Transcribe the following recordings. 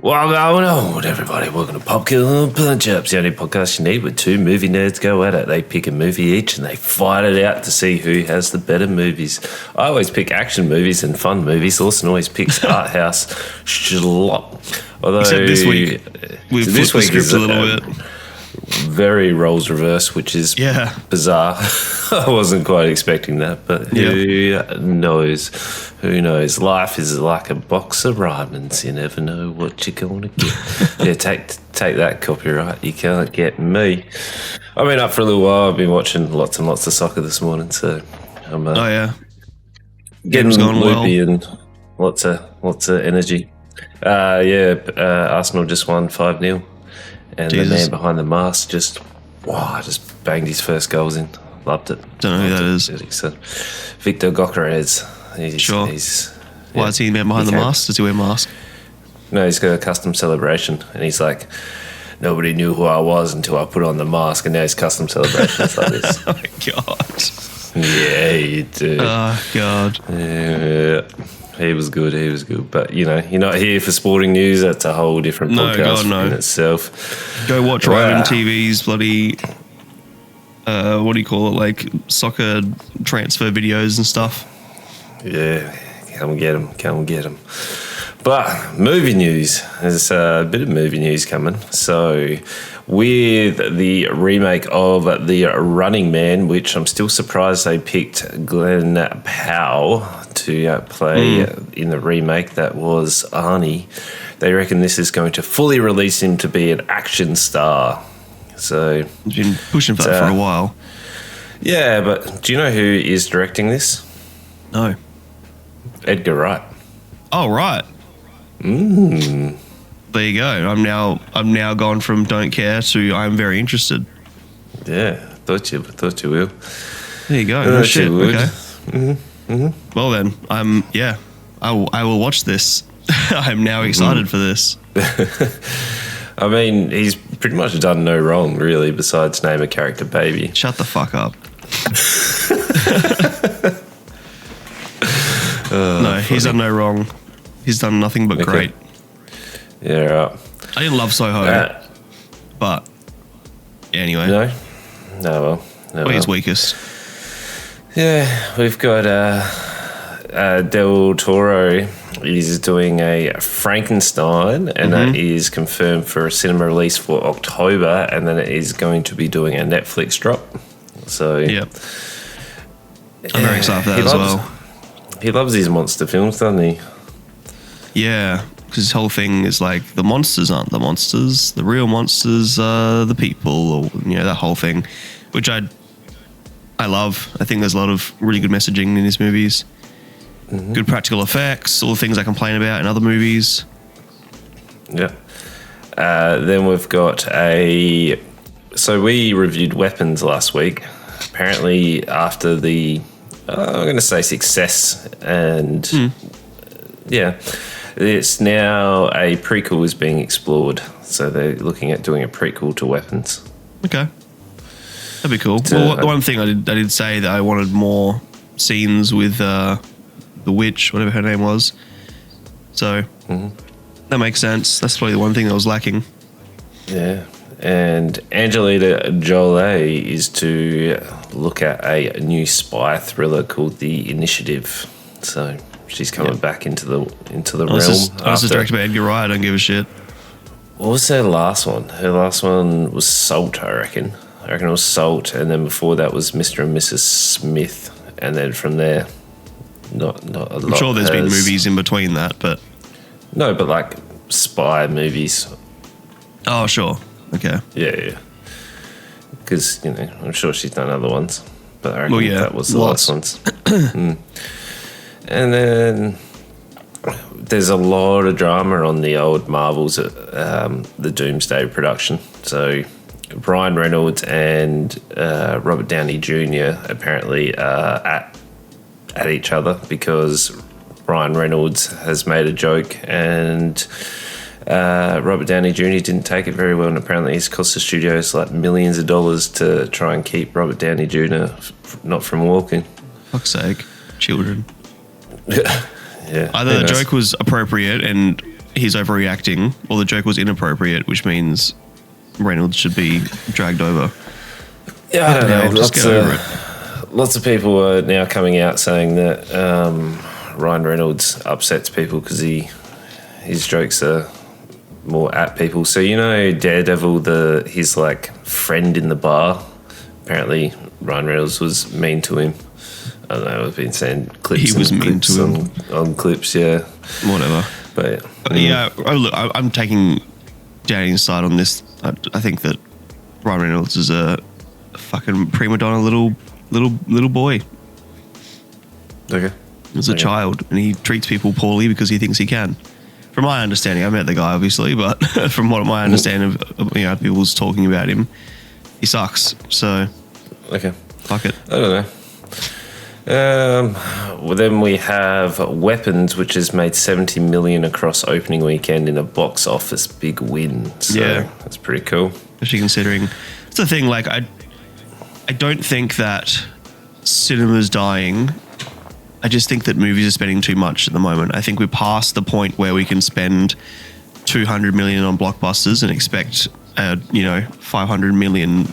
Well, going on, everybody? Welcome to Popcorn Punchups, the only podcast you need where two movie nerds go at it. They pick a movie each and they fight it out to see who has the better movies. I always pick action movies and fun movies. Lawson always picks art house schlop. Although except this week, we've flipped the script a little bit. Very roles reverse, which is bizarre. I wasn't quite expecting that, but who knows? Who knows? Life is like a box of Reimanns. You never know what you're going to get. Yeah, take that, copyright. You can't get me. I've been up for a little while. I've been watching lots and lots of soccer this morning, so I'm getting loopy and lots of energy. Arsenal just won 5-0. And the man behind the mask just banged his first goals in. Loved it. Don't know who that is. So, Victor Gyökeres. Why is he the man behind the mask? Does he wear a mask? No, he's got a custom celebration. And he's like, nobody knew who I was until I put on the mask. And now his custom celebration's like this. Oh, my God. Yeah, you do. Oh, God. Yeah. He was good. But, you know, you're not here for sporting news. That's a whole different podcast in itself. Go watch ReimannTV's bloody, what do you call it, like soccer transfer videos and stuff. Yeah, come get them. But movie news. There's a bit of movie news coming. So with the remake of The Running Man, which I'm still surprised they picked Glenn Powell to play in the remake. That was Arnie. They reckon this is going to fully release him to be an action star. So he's been pushing for that for a while. Yeah, but do you know who is directing this? No. Edgar Wright. Oh, right. There you go. I'm now gone from don't care to I'm very interested. Yeah, thought you will. There you go. No shit. Okay. Well then, I will watch this. I'm now excited for this. I mean, he's pretty much done no wrong, really, besides name a character baby. Shut the fuck up. No, he's done no wrong. He's done nothing but great. Yeah, right. I didn't love Soho, but anyway. No, well. He's weakest. Yeah, we've got Del Toro is doing a Frankenstein, and that is confirmed for a cinema release for October, and then it is going to be doing a Netflix drop. So I'm very excited for that as well. He loves his monster films, doesn't he? Yeah, because his whole thing is like the monsters aren't the monsters, the real monsters are the people, or that whole thing, which I love. I think there's a lot of really good messaging in his movies. Good practical effects, all the things I complain about in other movies. Yeah. Then we've got so we reviewed Weapons last week. Apparently after the, I'm going to say success, and it's now a prequel is being explored. So they're looking at doing a prequel to Weapons. Okay. That'd be cool. Well, the one thing I did say that I wanted more scenes with the witch, whatever her name was. So that makes sense. That's probably the one thing that was lacking. Yeah. And Angelina Jolie is to look at a new spy thriller called The Initiative. So she's coming back into the realm. I was just directed by Edgar Wright. I don't give a shit. What was her last one? Her last one was Salt, I reckon. It was Salt, and then before that was Mr. and Mrs. Smith, and then from there, not a lot. I'm sure there's been movies in between that, but no, but like spy movies. Oh, sure, okay, yeah. Because I'm sure she's done other ones, but I reckon that was the last ones. And then there's a lot of drama on the old Marvels, the Doomsday production. So Ryan Reynolds and Robert Downey Jr. apparently are at each other because Ryan Reynolds has made a joke and Robert Downey Jr. didn't take it very well, and apparently it's cost the studios like millions of dollars to try and keep Robert Downey Jr. not from walking. Fuck's sake, children. Yeah. Either the joke was appropriate and he's overreacting or the joke was inappropriate, which means Reynolds should be dragged over. Yeah, I don't know. Just get over it. Lots of people are now coming out saying that Ryan Reynolds upsets people because his jokes are more at people. So Daredevil, his like friend in the bar. Apparently, Ryan Reynolds was mean to him. I don't know. I've been saying clips. He was mean to him on clips. Yeah, whatever. But yeah. Oh look, I'm taking Danny's side on this. I think that Ryan Reynolds is a fucking prima donna little boy. Okay. As a child, and he treats people poorly because he thinks he can. From my understanding, I met the guy obviously, but from what my understanding of people's talking about him, he sucks. So, okay, fuck it. I don't know. Well, then we have Weapons, which has made 70 million across opening weekend in a box office big win. So that's pretty cool. Especially considering it's the thing. Like I don't think that cinema's dying. I just think that movies are spending too much at the moment. I think we're past the point where we can spend 200 million on blockbusters and expect 500 million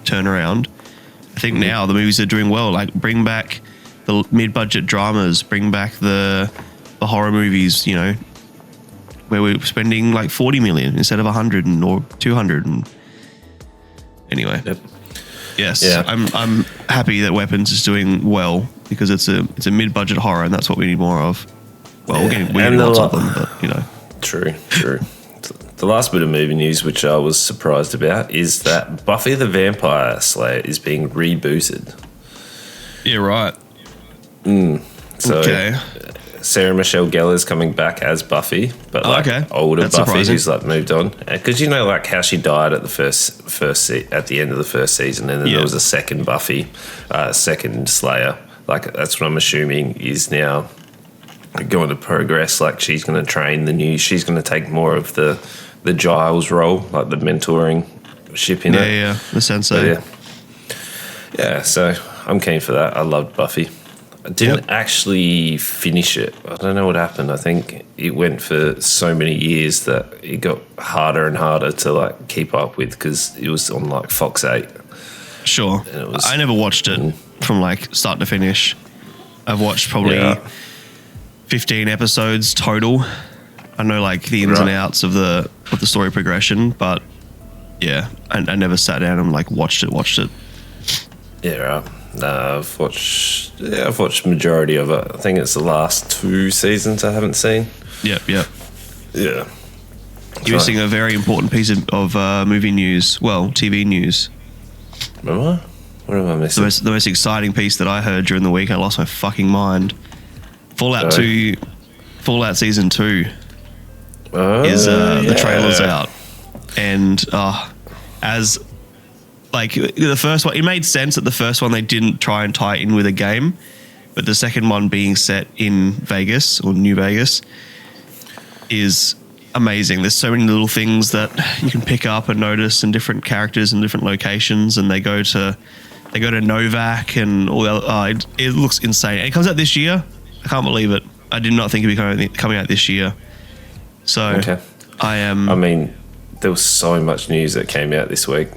turnaround. I think now the movies are doing well. Like bring back the mid-budget dramas, bring back the horror movies, where we're spending like 40 million instead of 100 or 200. And anyway. Yep. Yes, yeah. I'm happy that Weapons is doing well because it's a mid-budget horror and that's what we need more of. Well, we need lots of them, but True. The last bit of movie news, which I was surprised about, is that Buffy the Vampire Slayer is being rebooted. Yeah, right. So okay. Sarah Michelle Gellar's coming back as Buffy, but older That's Buffy surprising. who's like moved on. Because like how she died at the at the end of the first season, and then there was a second Buffy, second Slayer. Like that's what I'm assuming is now going to progress. Like she's going to train she's going to take more of the Giles role, like the mentoring ship in it. Yeah, the sensei. Yeah, so I'm keen for that. I loved Buffy. I didn't actually finish it. I don't know what happened. I think it went for so many years that it got harder and harder to like keep up with because it was on like Fox 8. Sure. I never watched it from like start to finish. I've watched probably 15 episodes total. I know like the ins and outs of the story progression, but yeah, I never sat down and like watched it. Yeah, right. I've watched majority of it. I think it's the last 2 seasons I haven't seen. Yep. Yeah. You're missing a very important piece of movie news. Well, TV news. Remember? What am I missing? The most exciting piece that I heard during the week. I lost my fucking mind. Fallout Season 2 is the trailer's out, and as like the first one, it made sense that the first one they didn't try and tie in with a game, but the second one being set in Vegas or New Vegas is amazing. There's so many little things that you can pick up and notice, and different characters and different locations, and they go to Novak and all the it looks insane. And it comes out this year. I can't believe it. I did not think it'd be coming out this year. So I mean, there was so much news that came out this week.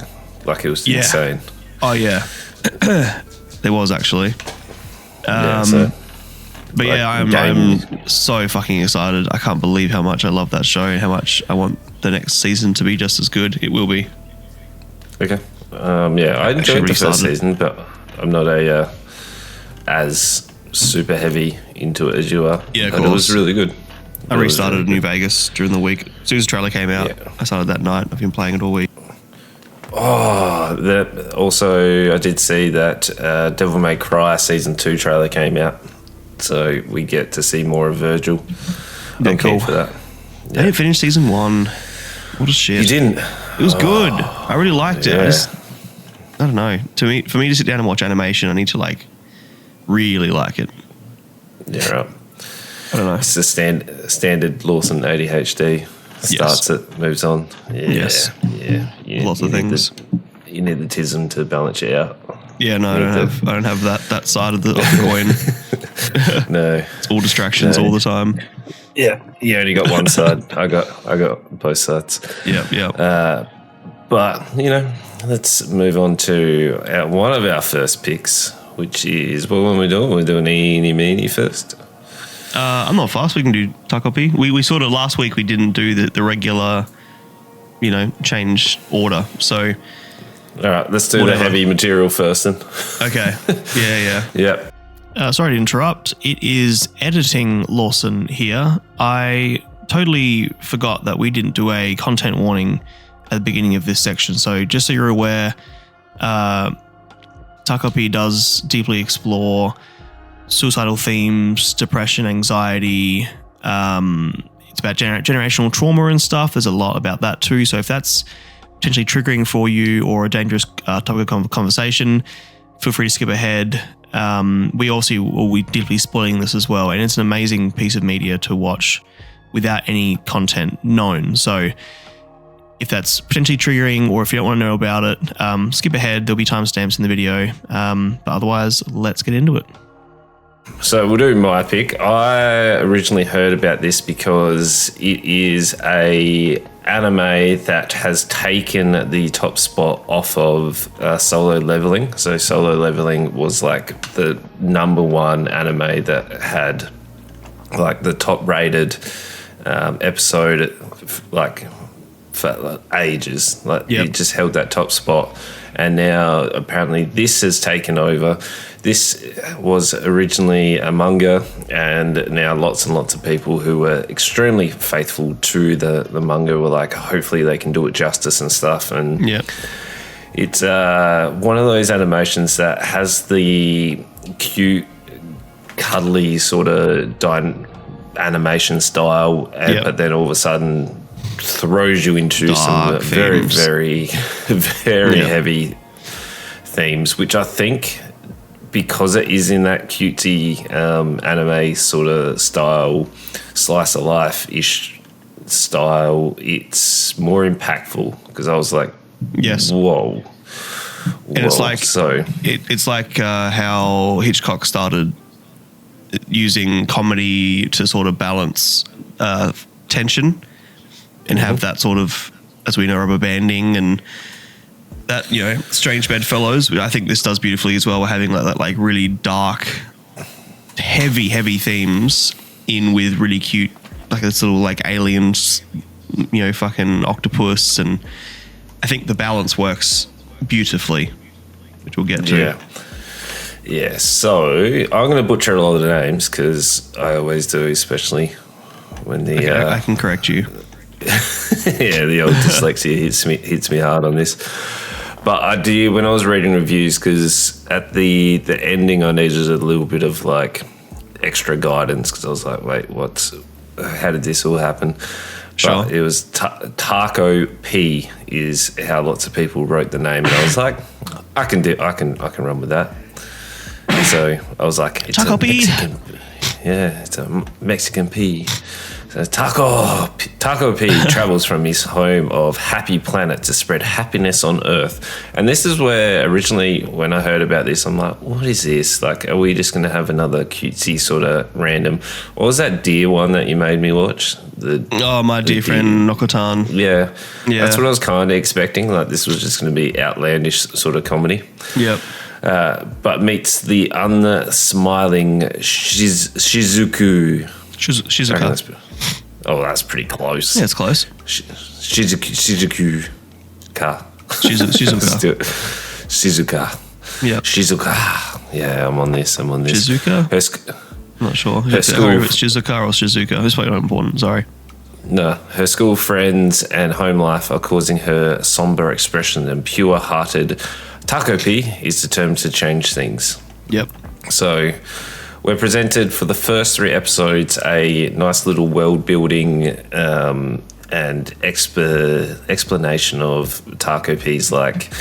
Like it was insane. Oh yeah, there was actually. But yeah, I'm so fucking excited. I can't believe how much I love that show and how much I want the next season to be just as good. It will be. Okay. I enjoyed the first season, but I'm not as super heavy into it as you are. Yeah, of course. It was really good. I restarted New Vegas during the week. As soon as the trailer came out, I started that night. I've been playing it all week. Also, I did see that Devil May Cry Season 2 trailer came out. So we get to see more of Virgil. I'm keen for that. I didn't finish Season 1. What a shit. You didn't? It was good. I really liked it. I don't know. For me to sit down and watch animation, I need to like really like it. Yeah, right. I don't know. It's the standard Lawson ADHD. Starts it, moves on. Yeah, Lots of things. You need the tism to balance it out. Yeah, no, I don't have that side of the coin. No. It's all distractions all the time. Yeah, you only got one side. I got both sides. Yeah. But let's move on to one of our first picks, which is what we're doing. We're doing Eenie Meanie first. I'm not fast. We can do Takopi. We sort of last week we didn't do the regular, change order. So, all right, let's do the heavy material first then. Okay. Yeah. Yep. Sorry to interrupt. It is editing Lawson here. I totally forgot that we didn't do a content warning at the beginning of this section. So just so you're aware, Takopi does deeply explore suicidal themes, depression, anxiety. It's about generational trauma and stuff. There's a lot about that too. So if that's potentially triggering for you or a dangerous topic of conversation, feel free to skip ahead. We also will be deeply spoiling this as well, and it's an amazing piece of media to watch without any content known. So if that's potentially triggering, or if you don't want to know about it, skip ahead. There'll be timestamps in the video. But otherwise, let's get into it. So we'll do my pick. I originally heard about this because it is a anime that has taken the top spot off of Solo Leveling. So Solo Leveling was like the number one anime that had like the top rated episode like for ages. Like it just held that top spot. And now apparently this has taken over. This was originally a manga, and now lots and lots of people who were extremely faithful to the manga were like, hopefully they can do it justice and stuff. And it's one of those animations that has the cute, cuddly sort of animation style, but then all of a sudden throws you into dark some themes. very heavy themes, which I think, because it is in that cutesy anime sort of style, slice of life-ish style, it's more impactful, because I was like, whoa. And it's like it's like how Hitchcock started using comedy to sort of balance tension and have that sort of, as we know, rubber banding and that, Strange Bedfellows. I think this does beautifully as well. We're having that like really dark, heavy themes in with really cute, like this little like aliens, fucking octopus, and I think the balance works beautifully, which we'll get to. Yeah. So I'm going to butcher a lot of the names because I always do, especially when the I can correct you. The old dyslexia hits me hard on this. But I do, when I was reading reviews, because at the ending I needed a little bit of like extra guidance, because I was like, wait, how did this all happen? Sure. But it was Takopi is how lots of people wrote the name, and I was like, I can run with that. So I was like, it's Takopi. It's a Mexican P. So Takopi travels from his home of Happy Planet to spread happiness on Earth. And this is where originally, when I heard about this, I'm like, what is this? Like, are we just going to have another cutesy sort of random? What was that deer one that you made me watch? My dear friend Nokotan. Yeah. That's what I was kind of expecting. Like, this was just going to be outlandish sort of comedy. Yep. But meets the unsmiling Shizuku. Shizuka. Oh, that's pretty close. Yeah, it's close. Shizuku. Shizuka. Shizuka. Yeah. Shizuka. Yeah, I'm on this. Shizuka? I'm not sure. If it's Shizuka or Shizuka. It's probably not important. Sorry. No, her school friends and home life are causing her somber expression, and pure-hearted Takopi is determined to change things. Yep. So we're presented for the first 3 episodes a nice little world building and explanation of Takopi's like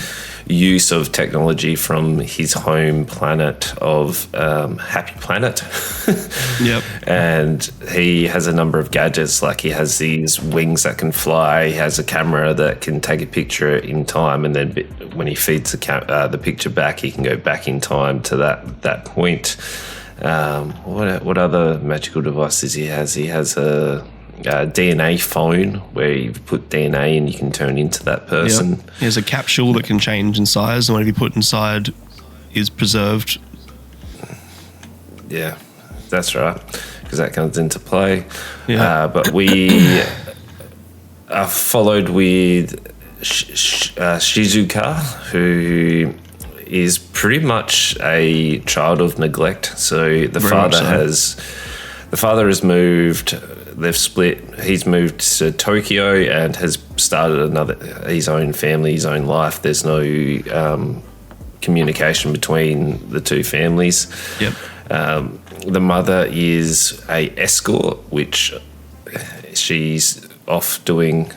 use of technology from his home planet of Happy Planet. Yep. And he has a number of gadgets, like he has these wings that can fly, he has a camera that can take a picture in time, and then when he feeds the picture back, he can go back in time to that point. What other magical devices he has? He has a DNA phone where you put DNA and you can turn into that person. Yep. He has a capsule that can change in size, and whatever you put inside is preserved. Yeah, that's right, because that comes into play. Yeah. But we are followed with Shizuka, who is pretty much a child of neglect. So the father has moved. They've split. He's moved to Tokyo and has started his own family, his own life. There's no communication between the two families. Yep. The mother is a escort, which she's off doing.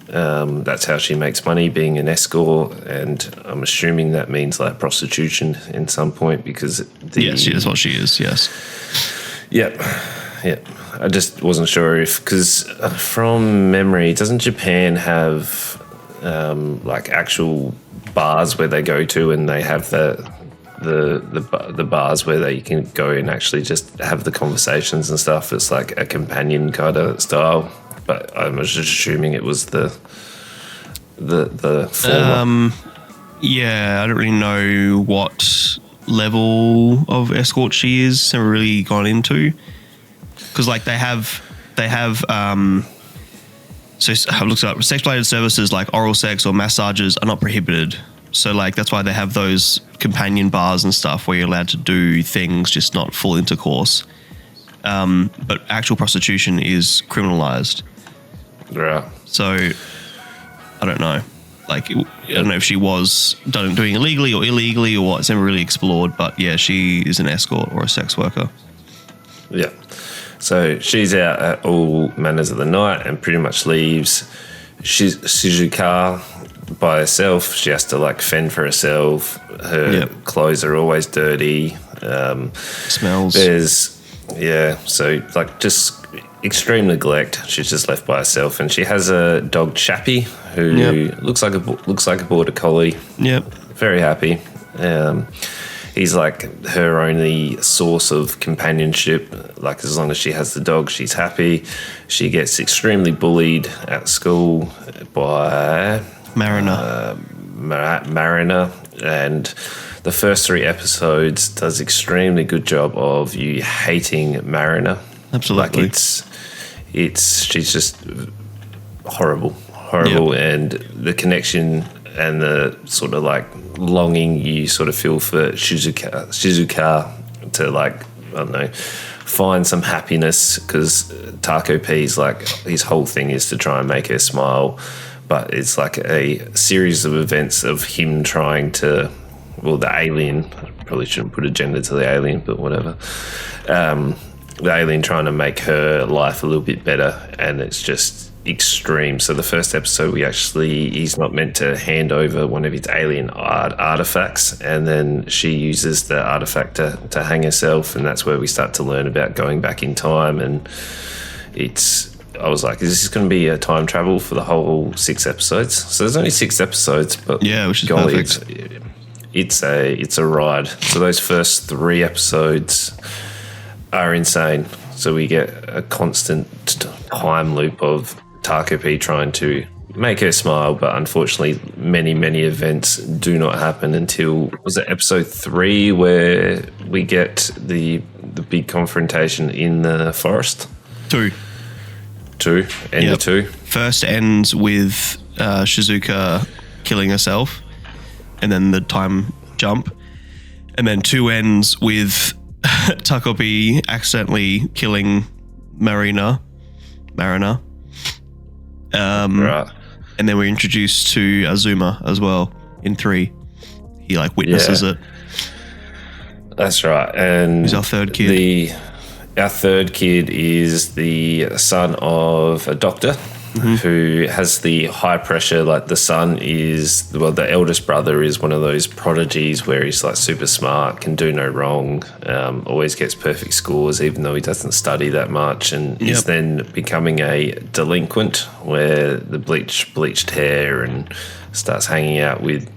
That's how she makes money, being an escort, and I'm assuming that means like prostitution in some point, because yes, that's what she is. Yes. Yep. I just wasn't sure because from memory, doesn't Japan have like actual bars where they go to, and they have the bars where they can go and actually just have the conversations and stuff? It's like a companion kind of style, but I was just assuming it was the former. Yeah, I don't really know what level of escort she is. Never really gone into, because like they have so I've looked up sex-related services like oral sex or massages are not prohibited. So like that's why they have those companion bars and stuff where you're allowed to do things, just not full intercourse. But actual prostitution is criminalized. Right. So I don't know. Like I don't know if she was doing illegally or illegally or what. It's never really explored. But yeah, she is an escort or a sex worker. Yeah. So she's out at all manners of the night and pretty much leaves Shizuka by herself. She has to like fend for herself. Her clothes are always dirty. Smells. So like just extreme neglect. She's just left by herself, and she has a dog Chappie who looks like a border collie. Yep. Very happy. He's like her only source of companionship. Like as long as she has the dog, she's happy. She gets extremely bullied at school by Mariner. Mariner, and the first 3 episodes does extremely good job of you hating Mariner. Absolutely. Like she's just horrible, and the connection and the sort of like longing you sort of feel for Shizuka to like, I don't know, find some happiness, because Takopi's like his whole thing is to try and make her smile, but it's like a series of events of him trying to, well, the alien, I probably shouldn't put a gender to the alien, but whatever, the alien trying to make her life a little bit better, and it's just extreme. So the first episode, he's not meant to hand over one of his alien artifacts, and then she uses the artifact to hang herself, and that's where we start to learn about going back in time. And I was like, is this going to be a time travel for the whole 6 episodes? So there's only 6 episodes, but yeah, which is perfect. It's a ride. So those first 3 episodes are insane. So we get a constant time loop of Takopi trying to make her smile, but unfortunately many events do not happen until, was it episode 3 where we get the big confrontation in the forest? 2. End of 2. First ends with Shizuka killing herself, and then the time jump, and then 2 ends with Takopi accidentally killing Mariner. Right. And then we're introduced to Azuma as well in 3. He like witnesses it. That's right. And he's our third kid. Our third kid is the son of a doctor who has the high pressure. Like the son is, well, the eldest brother is one of those prodigies where he's like super smart, can do no wrong, always gets perfect scores even though he doesn't study that much, and is then becoming a delinquent where the bleached hair and starts hanging out with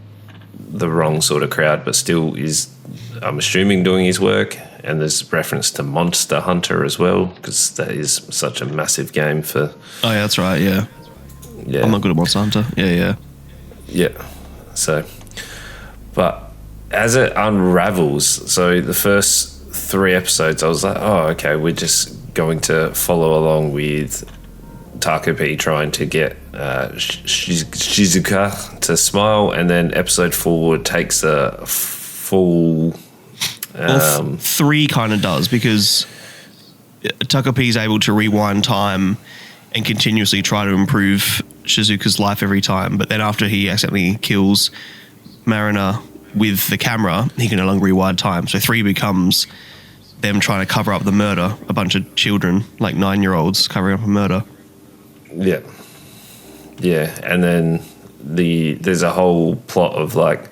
the wrong sort of crowd, but still is, I'm assuming, doing his work. and there's reference to Monster Hunter as well, because that is such a massive game for. Oh yeah, that's right. Yeah. Yeah, I'm not good at Monster Hunter. Yeah. So, but as it unravels, so the first 3 episodes, I was like, oh, okay, we're just going to follow along with Takopi trying to get Shizuka to smile, and then episode 4 takes a full. Well, 3 kind of does, because Takopi is able to rewind time and continuously try to improve Shizuka's life every time. But then after he accidentally kills Mariner with the camera, he can no longer rewind time. So 3 becomes them trying to cover up the murder. A bunch of children, like 9-year-olds, covering up a murder. Yeah. And then there's a whole plot of like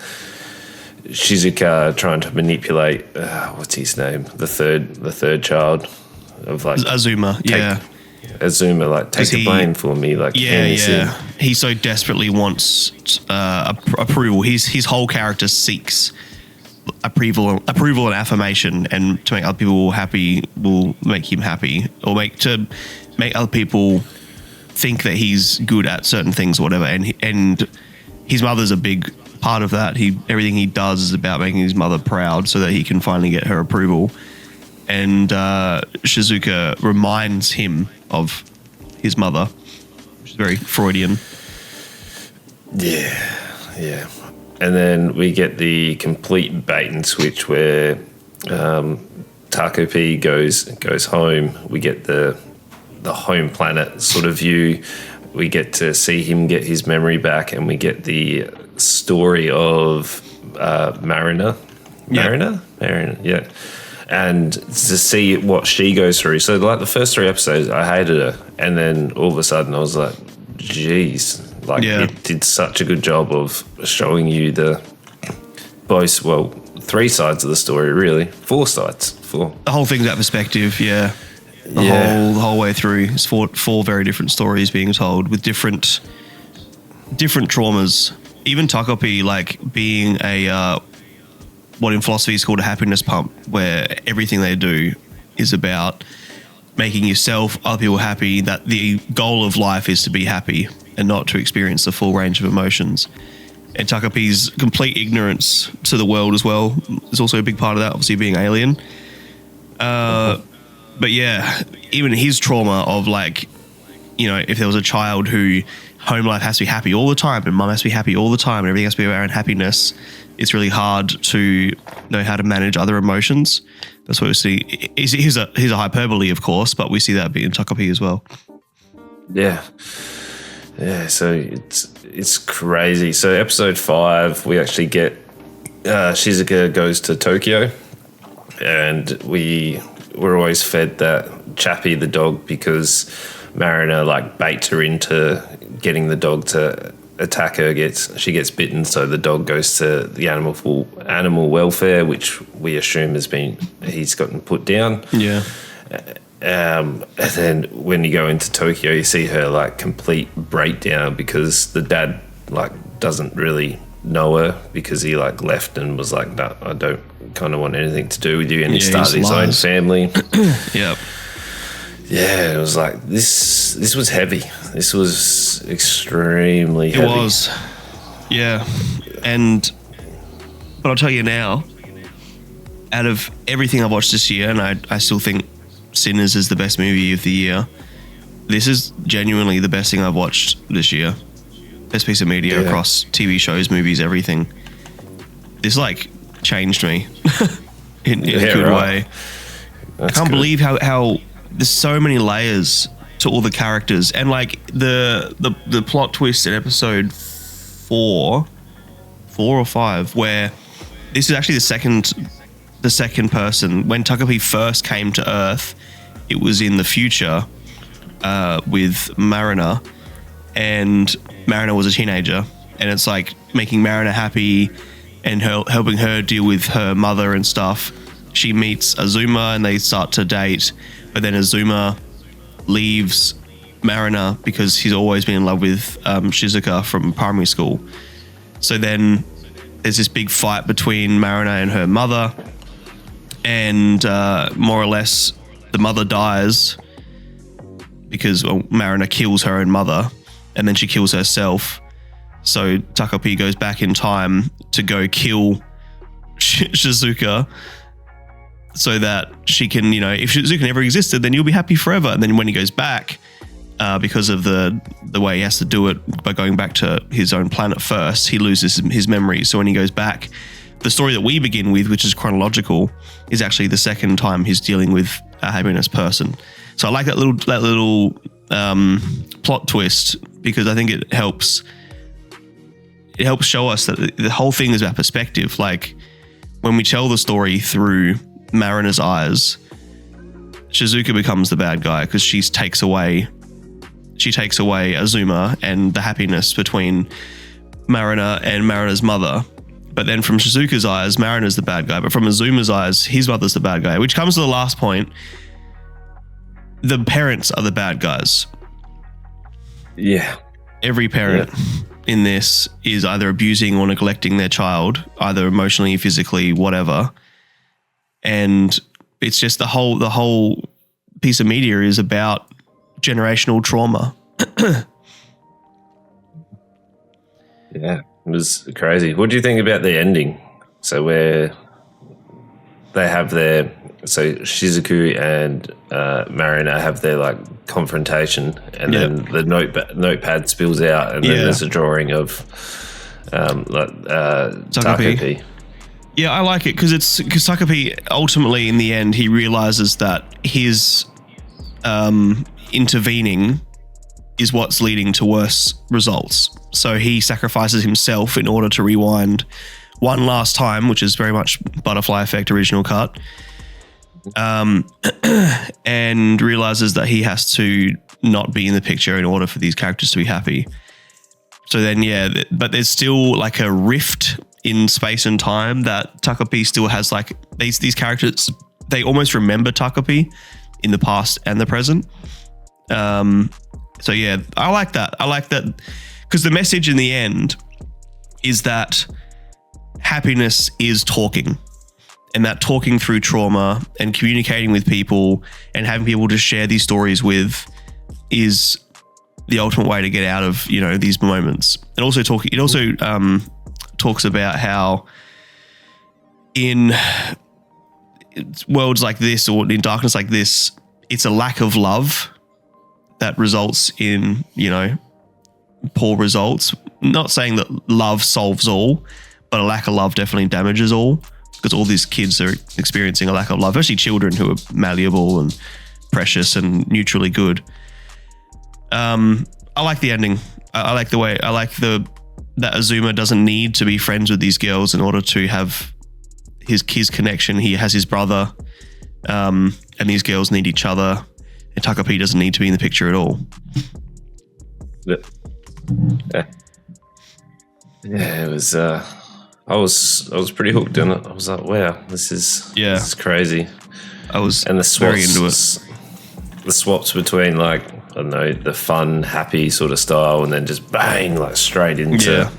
Shizuka trying to manipulate what's his name, the third child of like Azuma. Azuma, like, take the blame for me, like, he so desperately wants approval. His whole character seeks approval and affirmation, and to make other people happy will make him happy, or make other people think that he's good at certain things or whatever. And his mother's a big part of that. Everything he does is about making his mother proud so that he can finally get her approval. And Shizuka reminds him of his mother, which is very Freudian. Yeah. And then we get the complete bait and switch where Takopi goes home. We get the home planet sort of view. We get to see him get his memory back, and we get the story of Mariner. Mariner, yeah. And to see what she goes through. So, like, the first 3 episodes, I hated her. And then all of a sudden, I was like, geez. Like, it did such a good job of showing you the 3 sides of the story, really. 4 sides. 4. The whole thing's that perspective, yeah. The whole way through. It's 4 very different stories being told with different traumas. Even Takopi, like, being a what in philosophy is called a happiness pump, where everything they do is about making yourself, other people happy, that the goal of life is to be happy and not to experience the full range of emotions. And Takopi's complete ignorance to the world as well is also a big part of that, obviously being alien. But yeah, even his trauma of, like, you know, if there was a child who home life has to be happy all the time and mum has to be happy all the time and everything has to be around happiness, it's really hard to know how to manage other emotions. That's what we see. He's a hyperbole, of course, but we see that being Takopi as well. Yeah. So it's crazy. So episode 5, we actually get Shizuka goes to Tokyo, and we're always fed that Chappie the dog, because Mariner, like, baits her into getting the dog to attack her. She gets bitten, so the dog goes to the animal welfare, which we assume he's gotten put down. Yeah. And then when you go into Tokyo, you see her, like, complete breakdown, because the dad, like, doesn't really know her, because he, like, left and was like, no, I don't kind of want anything to do with you, and he started his own family. Yep. Yeah, it was like, this was heavy. This was extremely heavy. It was. Yeah. But I'll tell you now, out of everything I've watched this year, and I still think Sinners is the best movie of the year, this is genuinely the best thing I've watched this year. Best piece of media across TV shows, movies, everything. This, like, changed me in a good way. I can't believe how there's so many layers to all the characters, and, like, the plot twist in episode 4 or 5, where this is actually the second person. When Takopi first came to Earth, it was in the future with Mariner, and Mariner was a teenager, and it's like making Mariner happy and helping her deal with her mother and stuff. She meets Azuma and they start to date, but then Azuma leaves Mariner because he's always been in love with Shizuka from primary school. So then there's this big fight between Mariner and her mother, and more or less the mother dies because Mariner kills her own mother, and then she kills herself. So Takopi goes back in time to go kill Shizuka so that she can, if Shizuka never existed, then you'll be happy forever. And then when he goes back, because of the way he has to do it by going back to his own planet first, he loses his memories. So when he goes back, the story that we begin with, which is chronological, is actually the second time he's dealing with a happiness person. So I like that little plot twist, because I think it helps show us that the whole thing is about perspective. Like, when we tell the story through Mariner's eyes, Shizuka becomes the bad guy because she takes away Azuma and the happiness between Mariner and Mariner's mother. But then from Shizuka's eyes, Mariner's the bad guy. But from Azuma's eyes, his mother's the bad guy, which comes to the last point. The parents are the bad guys. Yeah. Every parent in this is either abusing or neglecting their child, either emotionally, physically, whatever. And it's just the whole piece of media is about generational trauma. Yeah, it was crazy. What do you think about the ending? So where they have Shizuku and Mariner have their like confrontation, and then the notepad spills out, and then there's a drawing of Takopi. Yeah, I like it because Takopi ultimately in the end he realizes that his intervening is what's leading to worse results. So he sacrifices himself in order to rewind one last time, which is very much Butterfly Effect original cut, and realizes that he has to not be in the picture in order for these characters to be happy. So then, but there's still like a rift in space and time that Takopi still has. Like these characters, they almost remember Takopi in the past and the present. So yeah, I like that. I like that because the message in the end is that happiness is talking, and that talking through trauma and communicating with people and having people to share these stories with is the ultimate way to get out of, these moments. And also talks about how in worlds like this or in darkness like this, it's a lack of love that results in, poor results. Not saying that love solves all, but a lack of love definitely damages all, because all these kids are experiencing a lack of love, especially children who are malleable and precious and neutrally good. I like the ending. I like the way, that Azuma doesn't need to be friends with these girls in order to have his connection. He has his brother, and these girls need each other. And Takopi doesn't need to be in the picture at all. Yeah, it was. I was pretty hooked on it. I was like, wow, this is crazy. I was and the swaps, very into it. The swaps between like, I don't know, the fun, happy sort of style, and then just bang, like straight into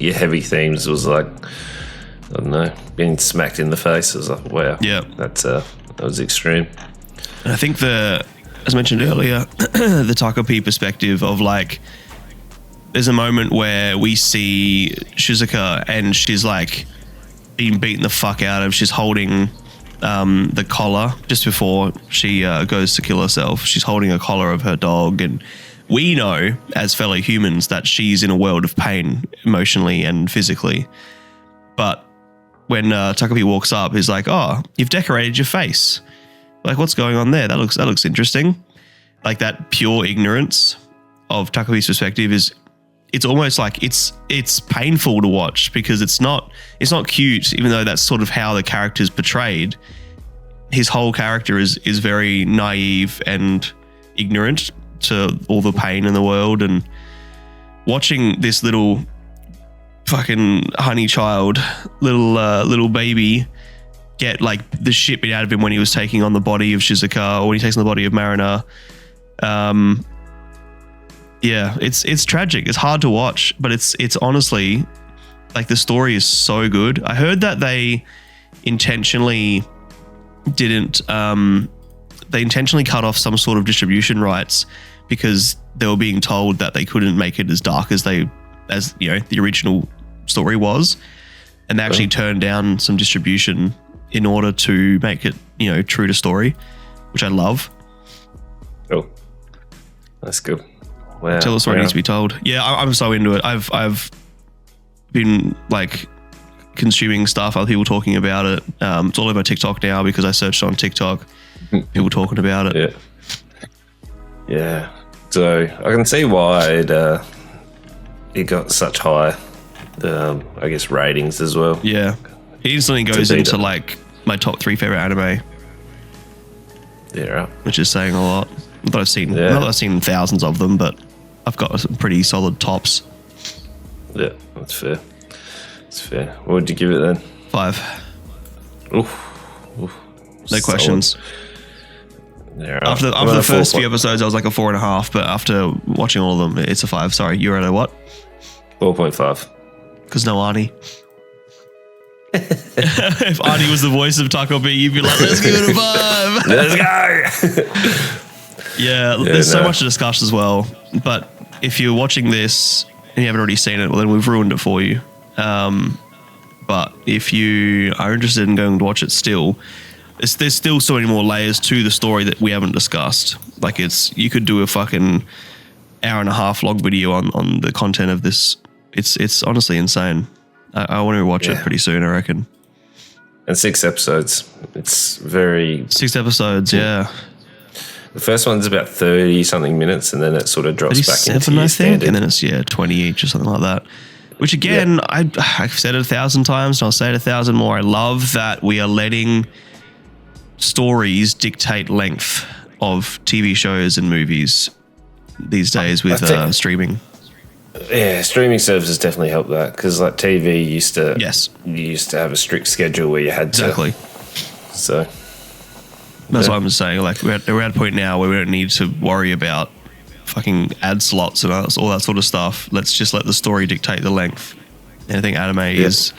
your heavy themes was like, I don't know, being smacked in the face. I was like, wow, that was extreme. And I think as mentioned earlier, the Takopi perspective of like, there's a moment where we see Shizuka and she's like being beaten the fuck out of. She's holding the collar just before she goes to kill herself. She's holding a collar of her dog, and we know as fellow humans that she's in a world of pain emotionally and physically. But when Takopi walks up, he's like, "Oh, you've decorated your face. Like, what's going on there? That looks interesting." Like that pure ignorance of Takopi's perspective it's almost like it's painful to watch, because it's not cute, even though that's sort of how the character's portrayed. His whole character is very naive and ignorant to all the pain in the world, and watching this little fucking honey child, little baby, get like the shit beat out of him when he was taking on the body of Shizuka, or when he takes on the body of Mariner. It's tragic. It's hard to watch, but it's honestly, like, the story is so good. I heard that they intentionally didn't. They intentionally cut off some sort of distribution rights because they were being told that they couldn't make it as dark as the original story was, and they actually turned down some distribution in order to make it true to story, which I love. Oh, that's good. Wow. Tell the story needs to be told. Yeah, I'm so into it. I've been like consuming stuff, other people talking about it. It's all over TikTok now because I searched on TikTok. People talking about it. Yeah. So I can see why it got such high, I guess, ratings as well. Yeah, it instantly goes into like my top 3 favorite anime. Yeah, right. Which is saying a lot. Not that I've seen thousands of them, but I've got some pretty solid tops. Yeah, that's fair. That's fair. What would you give it then? 5. Oof. No questions. Yeah, right. After the first few episodes, I was like a 4.5, but after watching all of them, it's a 5. Sorry, you're at a what? 4.5. Because no Arnie. If Arnie was the voice of Takopi, you'd be like, let's give it a 5. Let's go. Yeah, there's so much to discuss as well. But if you're watching this and you haven't already seen it, well, then we've ruined it for you. But if you are interested in going to watch it still, there's still so many more layers to the story that we haven't discussed. Like you could do a fucking hour and a half long video on the content of this. It's honestly insane. I want to watch it pretty soon, I reckon. And 6 episodes. It's very... 6 episodes, yeah. The first one's about 30 something minutes, and then it sort of drops back into your standard. And then it's 20 each or something like that. Which again, I've said it 1,000 times, and I'll say it 1,000 more. I love that we are letting stories dictate length of TV shows and movies these days with streaming. Yeah, streaming services definitely help that because like TV you used to have a strict schedule where you had to. Exactly. So that's what I'm saying. Like we're at a point now where we don't need to worry about fucking ad slots and all that sort of stuff. Let's just let the story dictate the length. And I think anime is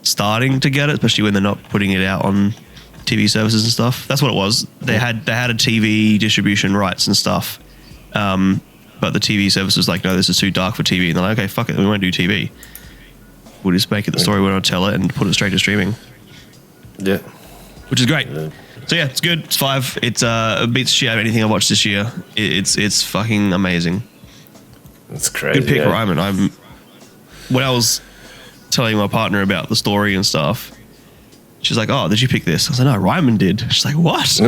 starting to get it, especially when they're not putting it out on TV services and stuff. That's what it was. They had a TV distribution rights and stuff. But the TV service was like, no, this is too dark for TV. And they're like, okay, fuck it, we won't do TV. We'll just make it the story, we won't tell it and put it straight to streaming. Yeah. Which is great. Yeah. So yeah, it's good. It's 5. It beats shit out of anything I've watched this year. It's fucking amazing. That's crazy. Good pick, Reimann. When I was telling my partner about the story and stuff, she's like, oh, did you pick this? I was like, no, Reimann did. She's like, what?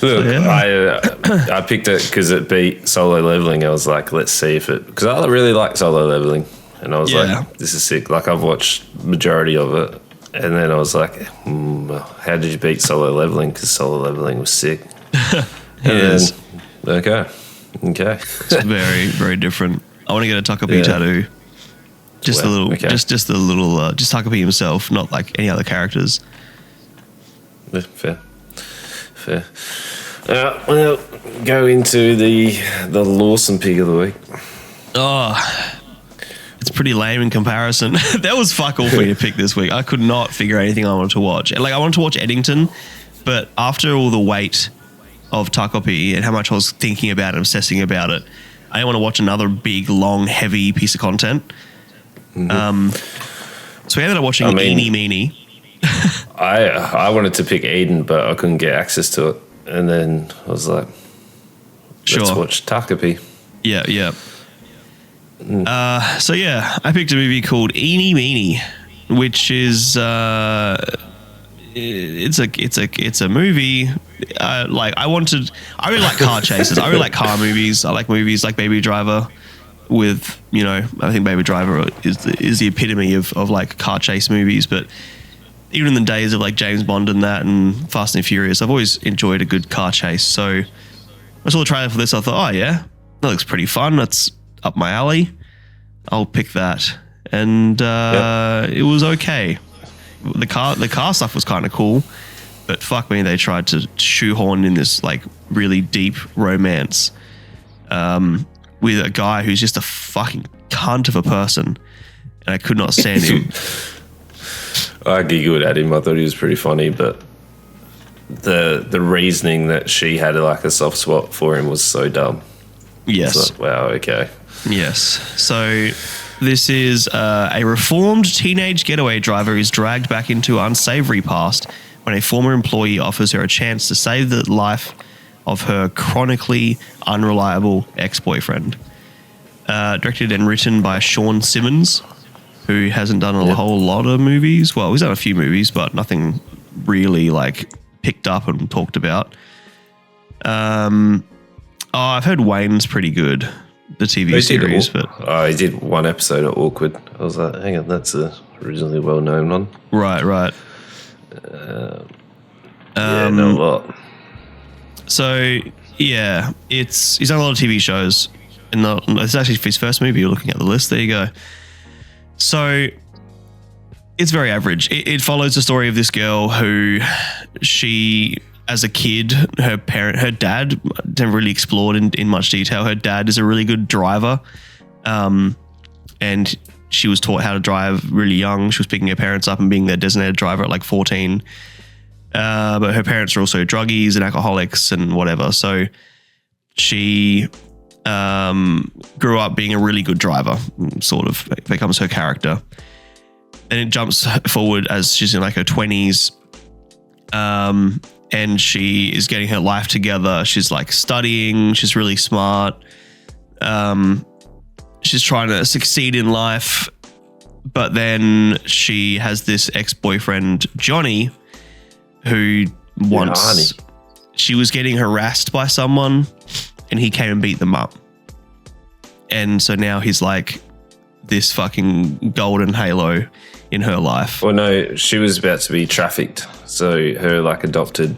Look, I picked it because it beat Solo Leveling. I was like, let's see if it... Because I really like Solo Leveling. And I was like, this is sick. Like, I've watched majority of it. And then I was like, how did you beat Solo Leveling? Because Solo Leveling was sick. It is. Okay. It's very, very different. I want to get a Takopi tattoo. Just a little, just a little, just Takopi himself, not like any other characters. Yeah, fair. We'll go into the Lawson pick of the week. Oh, it's pretty lame in comparison. That was fuck all for me to pick this week. I could not figure out anything I wanted to watch. Like I wanted to watch Eddington, but after all the weight of Takopi and how much I was thinking about it, obsessing about it, I didn't want to watch another big, long, heavy piece of content. Mm-hmm. So we ended up watching Eenie Meanie. I wanted to pick Eden, but I couldn't get access to it. And then I was like, let's watch Takopi. Yeah. So yeah, I picked a movie called Eenie Meanie, which is it's a movie. I really like car chases. I really like car movies. I like movies like Baby Driver. With I think Baby Driver is the epitome of like car chase movies. But even in the days of like James Bond and that and Fast and Furious, I've always enjoyed a good car chase. So I saw the trailer for this. I thought, oh yeah, that looks pretty fun. That's up my alley. I'll pick that. And it was okay. The car stuff was kind of cool, but fuck me, they tried to shoehorn in this like really deep romance with a guy who's just a fucking cunt of a person, and I could not stand him. I giggled at him. I thought he was pretty funny, but the reasoning that she had like a soft spot for him was so dumb. Yes. It's like, wow, okay. Yes. So this is a reformed teenage getaway driver is dragged back into unsavory past when a former employee offers her a chance to save the life of her chronically unreliable ex-boyfriend. Directed and written by Sean Simmons, who hasn't done a whole lot of movies. Well, he's done a few movies, but nothing really like picked up and talked about. I've heard Wayne's pretty good, the TV series, but he did one episode of Awkward. I was like, hang on, that's a reasonably well-known one. Right. Not a lot. So yeah, he's done a lot of TV shows, and it's actually his first movie. You're looking at the list. There you go. So it's very average. It follows the story of this girl who she, as a kid, her dad, never really explored in much detail. Her dad is a really good driver, and she was taught how to drive really young. She was picking her parents up and being their designated driver at like 14. But her parents are also druggies and alcoholics and whatever. So she grew up being a really good driver, sort of becomes her character. And it jumps forward as she's in like her 20s. And she is getting her life together. She's like studying. She's really smart. She's trying to succeed in life. But then she has this ex-boyfriend, Johnny, who once she was getting harassed by someone and he came and beat them up. And so now he's like this fucking golden halo in her life. Well, no, she was about to be trafficked. So her like adopted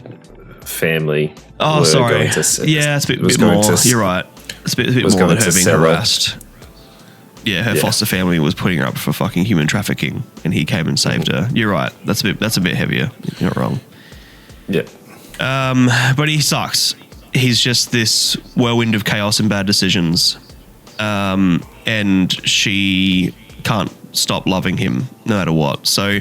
family. Oh, sorry. Yeah, it's a bit more. You're right. It's a bit more than her being harassed. Yeah, her foster family was putting her up for fucking human trafficking, and he came and saved her. You're right. That's a bit heavier. You're not wrong. Yeah. But he sucks. He's just this whirlwind of chaos and bad decisions. And she can't stop loving him no matter what. So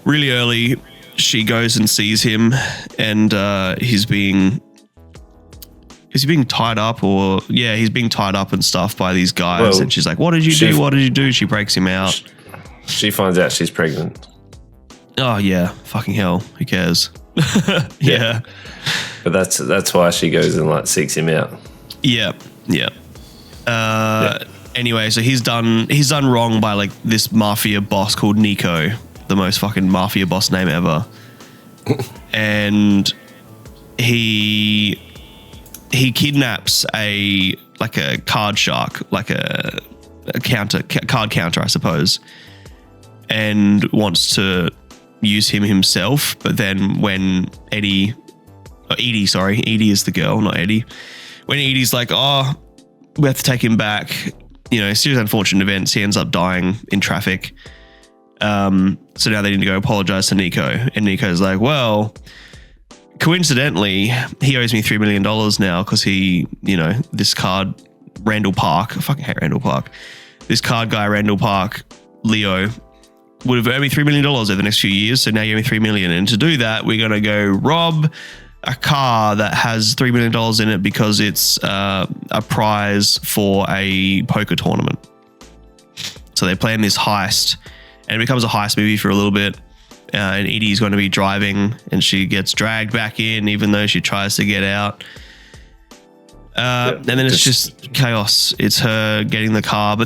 really early, she goes and sees him, and he's being tied up, or he's being tied up and stuff by these guys. Well, and she's like, "What did you do? What did you do?" She breaks him out. She finds out she's pregnant. Oh yeah, fucking hell. Who cares? Yeah. But that's why she goes and like seeks him out. Yeah. Anyway, so he's done wrong by like this mafia boss called Nico, the most fucking mafia boss name ever. And he kidnaps a card shark, like a card counter, I suppose, and wants to use him himself. But then when Edie is the girl, not Eddie. When Edie's like, oh, we have to take him back, serious unfortunate events, he ends up dying in traffic. So now they need to go apologize to Nico. And Nico's like, well, coincidentally, he owes me $3 million now because he, this card, Randall Park, I fucking hate Randall Park. This card guy, Randall Park, Leo, would have earned me $3 million over the next few years. So now you owe me $3 million. And to do that, we're going to go rob a car that has $3 million in it because it's a prize for a poker tournament. So they plan this heist, and it becomes a heist movie for a little bit. And Edie's going to be driving, and she gets dragged back in, even though she tries to get out. And then it's just chaos. It's her getting the car,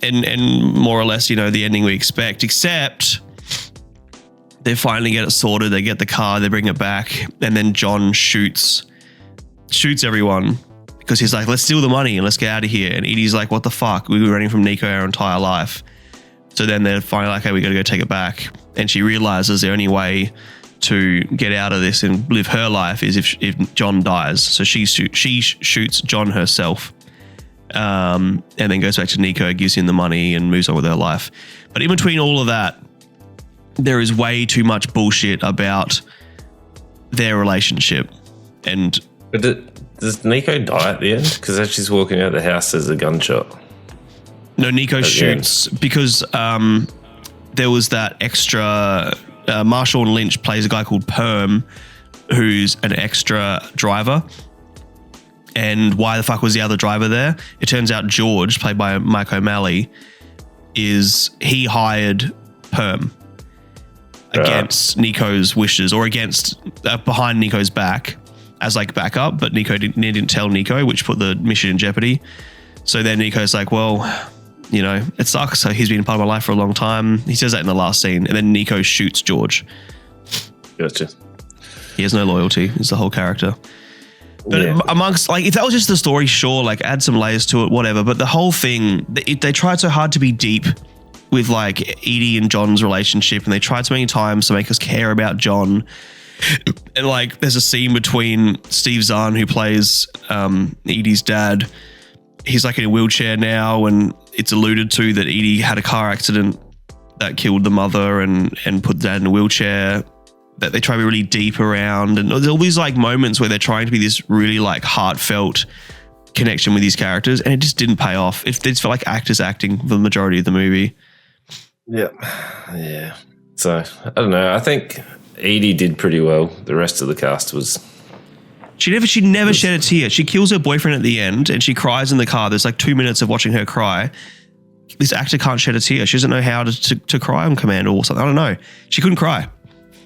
and more or less, the ending we expect, except they finally get it sorted. They get the car, they bring it back, and then John shoots everyone because he's like, let's steal the money and let's get out of here. And Edie's like, what the fuck? We were running from Nico our entire life. So then they're finally like, okay, we got to go take it back. And she realizes the only way to get out of this and live her life is if John dies. So she shoots John herself, and then goes back to Nico, gives him the money, and moves on with her life. But in between all of that, there is way too much bullshit about their relationship. But does Nico die at the end? Because as she's walking out of the house, there's a gunshot. No, Nico shoots because there was that extra. Marshawn Lynch plays a guy called Perm, who's an extra driver. And why the fuck was the other driver there? It turns out George, played by Mike O'Malley, he hired Perm against Nico's wishes, or against behind Nico's back as like backup, but Nico didn't tell Nico, which put the mission in jeopardy. So then Nico's like, well, you know, it sucks. So he's been part of my life for a long time. He says that in the last scene, and then Nico shoots George. Gotcha. He has no loyalty. He's the whole character. But amongst, like, if that was just the story, sure, like, add some layers to it, whatever. But the whole thing, they tried so hard to be deep with, like, Edie and John's relationship, and they tried so many times to make us care about John. And, like, there's a scene between Steve Zahn, who plays Edie's dad. He's, like, in a wheelchair now, and it's alluded to that Edie had a car accident that killed the mother and put dad in a wheelchair. That they try to be really deep around, and there's all these like moments where they're trying to be this really like heartfelt connection with these characters, and it just didn't pay off. It just felt like actors acting for the majority of the movie. Yeah. So I don't know. I think Edie did pretty well. The rest of the cast was. She never shed a tear. She kills her boyfriend at the end, and she cries in the car. There's like 2 minutes of watching her cry. This actor can't shed a tear. She doesn't know how to cry on command or something. I don't know. She couldn't cry.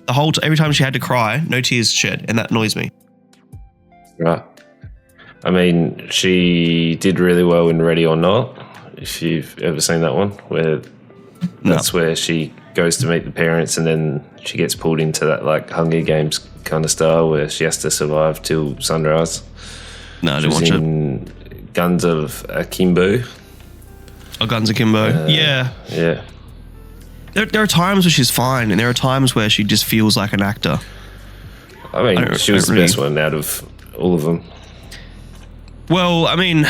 Every time she had to cry, no tears shed, and that annoys me. Right. I mean, she did really well in Ready or Not, if you've ever seen that one, where that's where she goes to meet the parents, and then she gets pulled into that like Hunger Games kind of style where she has to survive till sunrise. No, I didn't watch it. Guns of Akimbo. Oh, Guns Akimbo. Yeah. There are times where she's fine, and there are times where she just feels like an actor. I mean, she was the best one out of all of them. Well, I mean,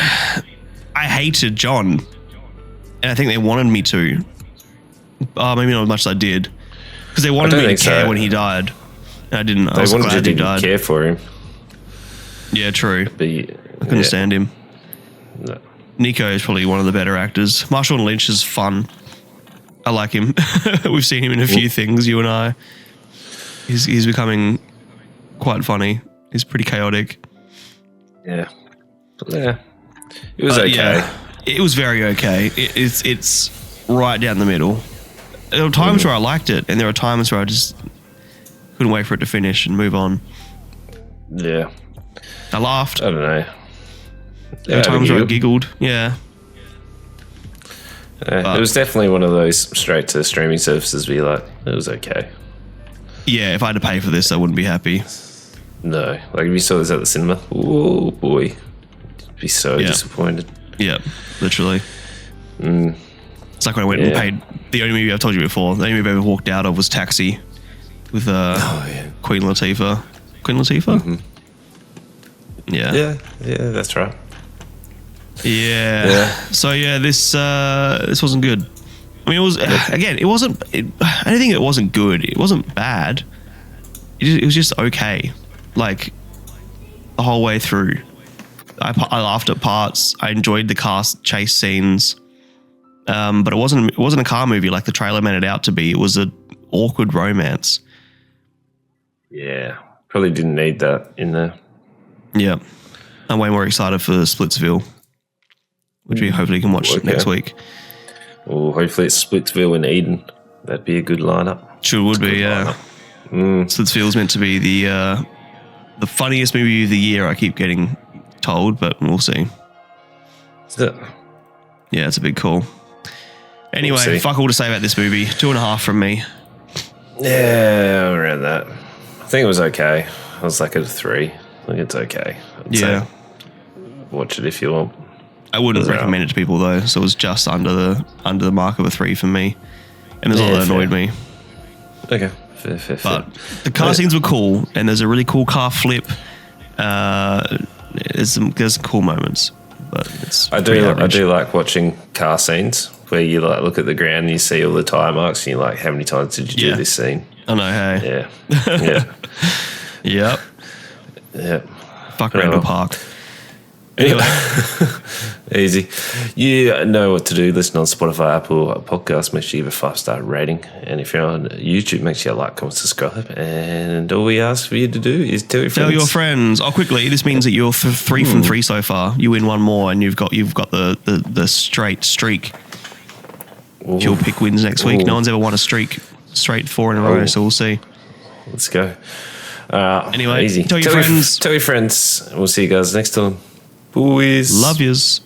I hated John, and I think they wanted me to. Maybe not as much as I did, because they wanted me to care when he died. And I didn't. I was glad he died. Care for him. Yeah, true. But I couldn't stand him. No. Nico is probably one of the better actors. Marshawn Lynch is fun. I like him. We've seen him in a few things, you and I. He's becoming quite funny. He's pretty chaotic. Yeah. It was okay. Yeah, it was very okay. It's right down the middle. There were times where I liked it, and there were times where I just couldn't wait for it to finish and move on. Yeah. I laughed. I don't know. There were times where I giggled. Yeah. It was definitely one of those straight to streaming services where you're like, it was okay. Yeah, if I had to pay for this, I wouldn't be happy. No. Like, if you saw this at the cinema, oh boy. I'd be so disappointed. Yeah, literally. It's like when I went and paid, the only movie I've told you before, the only movie I ever walked out of was Taxi with Queen Latifah. Queen Latifah? Mm-hmm. Yeah, that's right. Yeah. So yeah, this wasn't good. I mean, it was again. It wasn't. I don't think it wasn't good. It wasn't bad. It was just okay. Like the whole way through, I laughed at parts. I enjoyed the car chase scenes, but it wasn't a car movie like the trailer made it out to be. It was an awkward romance. Yeah, probably didn't need that in there. Yeah, I'm way more excited for Splitsville, which we hopefully can watch next week. Or hopefully it's Splitsville and Eden. That'd be a good lineup. Sure would be, yeah. Splitsville's meant to be the funniest movie of the year, I keep getting told, but we'll see. Is it? Yeah, it's a big call. Anyway, fuck all to say about this movie. 2.5 from me. Yeah, around that. I think it was okay. I was like at a 3. I think it's okay. I'd say watch it if you want. I wouldn't recommend it to people though, so it was just under the mark of a 3 for me. And there's all that annoyed me. Okay. Fair. But the car scenes were cool, and there's a really cool car flip. There's some cool moments, but it's I do like watching car scenes where you like look at the ground and you see all the tire marks and you're like, how many times did you do this scene? I know, hey. Yeah. Yep. Yep. Fuck Randall Park. Anyway, easy. You know what to do. Listen on Spotify, Apple Podcasts. Make sure you have a 5-star rating. And if you're on YouTube, make sure you like, comment, subscribe. And all we ask for you to do is tell your friends. tell your friends. Oh, quickly, this means that you're 3 from 3 so far. You win one more, and you've got the straight streak. Ooh. You'll pick wins next week. Ooh. No one's ever won a streak straight 4 in a row, so we'll see. Let's go. Anyway, easy. tell your friends. Tell your friends. We'll see you guys next time. Boys. Love yous.